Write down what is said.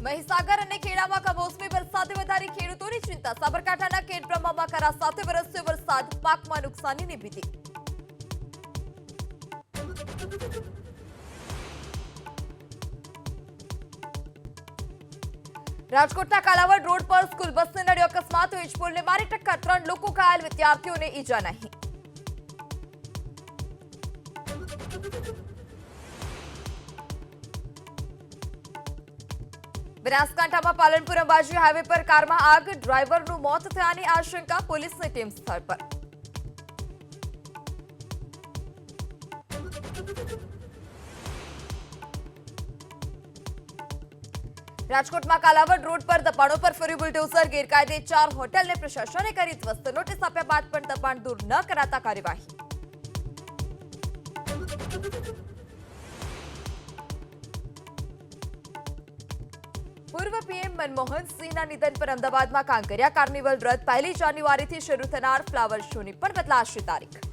મહીસાગર અને ખેડામાં કમોસમી વરસાદે વધારી ખેડૂતોની ચિંતા। સાબરકાંઠાના ખેડબ્રહ્મામાં કરા સાથે વરસ્યો વરસાદ, પાકમાં નુકસાનીની ભીતિ। રાજકોટના કાલાવડ રોડ પર સ્કૂલ બસને નડ્યો અકસ્માત, વીજપોલને મારી ટક્કર, 3 લોકો ઘાયલ, વિદ્યાર્થીઓને ઈજા નહીં। બનાસકાંઠામાં પાલનપુર અંબાજી હાઈવે પર કારમાં આગ, ડ્રાઈવરનું મોત થયાની આશંકા, પોલીસની ટીમ સ્થળ પર। રાજકોટમાં કાલાવડ રોડ પર દબાણો પર ફર્યું બુલડોઝર, ગેરકાયદે 4 હોટલને પ્રશાસને કરી ધ્વસ્ત, નોટિસ આપ્યા બાદ પણ દબાણ દૂર ન કરાતા કાર્યવાહી। પૂર્વ પીએમ મનમોહન સિંહના નિધન પર અમદાવાદમાં કાંકરિયા કાર્નિવલ રદ, 1 જાન્યુઆરીથી શરૂ થનાર ફ્લાવર શોની પણ બદલાશે તારીખ।